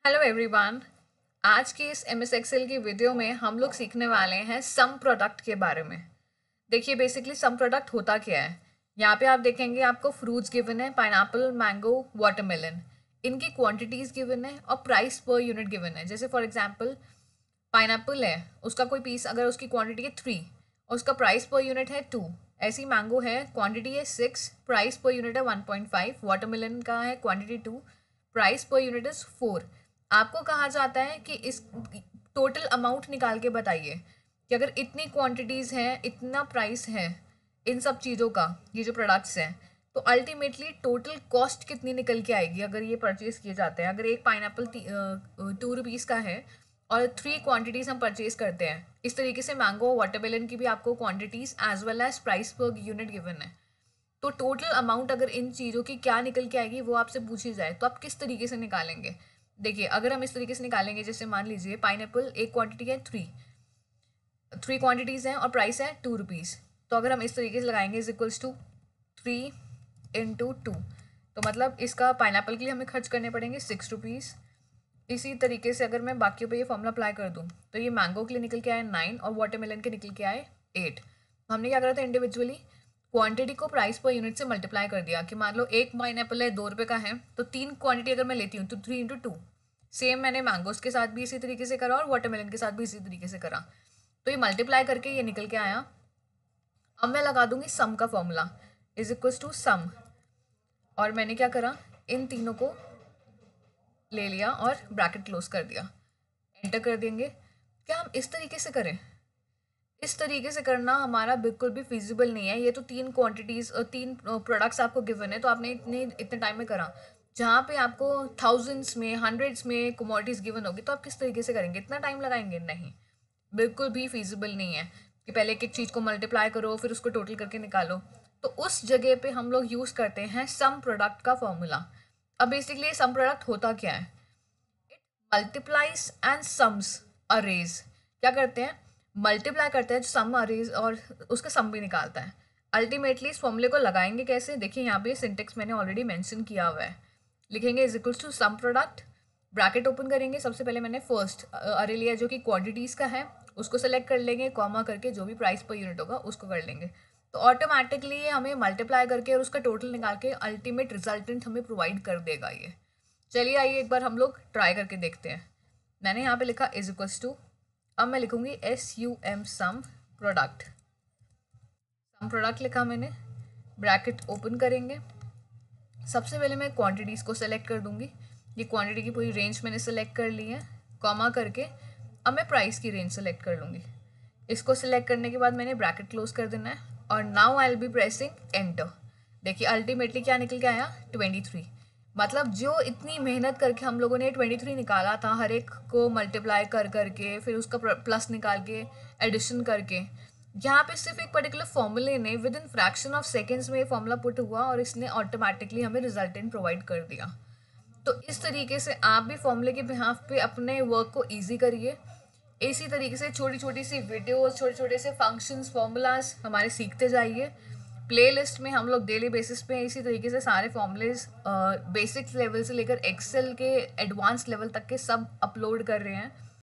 Hello everyone. आज की इस एम एस एक्सेल की वीडियो में हम लोग सीखने वाले हैं सम प्रोडक्ट के बारे में। देखिए बेसिकली सम प्रोडक्ट होता क्या है। यहाँ पे आप देखेंगे आपको फ्रूट्स गिवन है, पाइनएप्पल, मैंगो, वाटरमेलन। इनकी क्वांटिटीज गिवन है और प्राइस पर यूनिट गिवन है। जैसे फॉर एग्जांपल पाइनएप्पल है, उसका कोई पीस अगर उसकी क्वांटिटी है 3 और उसका प्राइस पर यूनिट है 2। ऐसी मैंगो है, क्वांटिटी है 6, प्राइस पर यूनिट है 1.5। वाटरमेलन का है quantity 2, price per unit is 4। आपको कहा जाता है कि इस टोटल अमाउंट निकाल के बताइए कि अगर इतनी क्वांटिटीज़ हैं, इतना प्राइस है इन सब चीज़ों का, ये जो प्रोडक्ट्स हैं, तो अल्टीमेटली टोटल कॉस्ट कितनी निकल के आएगी अगर ये परचेज किए जाते हैं। अगर एक पाइनएप्पल 2 रुपीज़ का है और 3 क्वांटिटीज़ हम परचेज करते हैं, इस तरीके से मैंगो वाटरमेलन की भी आपको quantities as well as price per unit given है। तो टोटल अमाउंट अगर इन चीज़ों की क्या निकल के आएगी वो आपसे पूछी जाए तो आप किस तरीके से निकालेंगे। देखिए अगर हम इस तरीके से निकालेंगे, जैसे मान लीजिए पाइनएप्पल एक क्वांटिटी है 3 क्वांटिटीज़ हैं और प्राइस है 2 रुपीज़। तो अगर हम इस तरीके से लगाएंगे इज इक्वल्स टू 3 × 2, तो मतलब इसका पाइनएप्पल के लिए हमें खर्च करने पड़ेंगे 6 रुपीज़। इसी तरीके से अगर मैं बाकियों पे ये फॉर्मूला अप्लाई कर दूँ तो ये मैंगो के लिए निकल के आए 9 और वाटरमेलन के निकल के आए 8। हमने क्या करा था, इंडिविजुअली क्वांटिटी को प्राइस पर यूनिट से मल्टीप्लाई कर दिया कि मान लो एक पाइनएप्पल है 2 रुपये का है, तो 3 क्वांटिटी अगर मैं लेती हूँ तो 3 × 2। सेम मैंने मैंगोस के साथ भी इसी तरीके से करा और वाटरमेलन के साथ भी इसी तरीके से करा। तो ये मल्टीप्लाई करके ये निकल के आया। अब मैं लगा दूंगी सम का फॉर्मूला इज इक्वल्स टू सम, और मैंने क्या करा, इन तीनों को ले लिया और ब्रैकेट क्लोज कर दिया, एंटर कर देंगे। क्या हम इस तरीके से करें? इस तरीके से करना हमारा बिल्कुल भी फिजिबल नहीं है। ये तो 3 क्वांटिटीज़ और 3 प्रोडक्ट्स आपको गिवन है, तो आपने इतने टाइम में करा। जहाँ पे आपको थाउजेंड्स में, हंड्रेड्स में कमोडिटीज़ गिवन होगी, तो आप किस तरीके से करेंगे? इतना टाइम लगाएंगे? नहीं, बिल्कुल भी फिजिबल नहीं है कि पहले एक एक चीज़ को मल्टीप्लाई करो फिर उसको टोटल करके निकालो। तो उस जगह पे हम लोग यूज़ करते हैं सम प्रोडक्ट का फॉर्मूला। अब बेसिकली सम प्रोडक्ट होता क्या है? Multiplies and sums arrays. क्या करते हैं? मल्टीप्लाई करते हैं जो सम अरेज और उसका सम भी निकालता है। अल्टीमेटली इस फॉर्मूले को लगाएंगे कैसे? देखिए यहाँ पे सिंटेक्स मैंने ऑलरेडी मेंशन किया हुआ है। लिखेंगे is equals to sum product, bracket open करेंगे। सबसे पहले मैंने फर्स्ट अरे लिया जो कि क्वांटिटीज़ का है, उसको सेलेक्ट कर लेंगे, कॉमा करके जो भी प्राइस पर यूनिट होगा उसको कर लेंगे। तो ऑटोमेटिकली ये हमें मल्टीप्लाई करके और उसका टोटल निकाल के अल्टीमेट रिजल्टेंट हमें प्रोवाइड कर देगा ये। चलिए आइए एक बार हम लोग ट्राई करके देखते हैं। मैंने यहाँ पे लिखा इज इक्वल्स टू, अब मैं लिखूंगी SUM some product. Some product लिखा मैंने, ब्रैकेट ओपन करेंगे। सबसे पहले मैं क्वांटिटीज़ को सेलेक्ट कर दूंगी। ये क्वांटिटी की पूरी रेंज मैंने सेलेक्ट कर ली है, कॉमा करके अब मैं प्राइस की रेंज सेलेक्ट कर लूँगी। इसको सिलेक्ट करने के बाद मैंने ब्रैकेट क्लोज कर देना है और now I will be pressing enter. देखिए अल्टीमेटली क्या निकल के आया, 23। मतलब जो इतनी मेहनत करके हम लोगों ने 23 निकाला था, हर एक को मल्टीप्लाई कर करके फिर उसका प्लस निकाल के एडिशन करके, यहाँ पे सिर्फ एक पर्टिकुलर फॉर्मूले ने with in fraction of seconds में ये फॉर्मूला पुट हुआ और इसने ऑटोमेटिकली हमें रिजल्टेंट प्रोवाइड कर दिया। तो इस तरीके से आप भी फॉर्मूले के बिहाफ पे अपने वर्क को ईजी करिए। इसी तरीके से छोटी छोटी सी वीडियोस, छोटे छोटे से फंक्शंस, फॉर्मूलाज हमारे सीखते जाइए। प्लेलिस्ट में हम लोग डेली बेसिस पे इसी तरीके से सारे फॉर्मूलेज बेसिक्स लेवल से लेकर एक्सेल के एडवांस लेवल तक के सब अपलोड कर रहे हैं।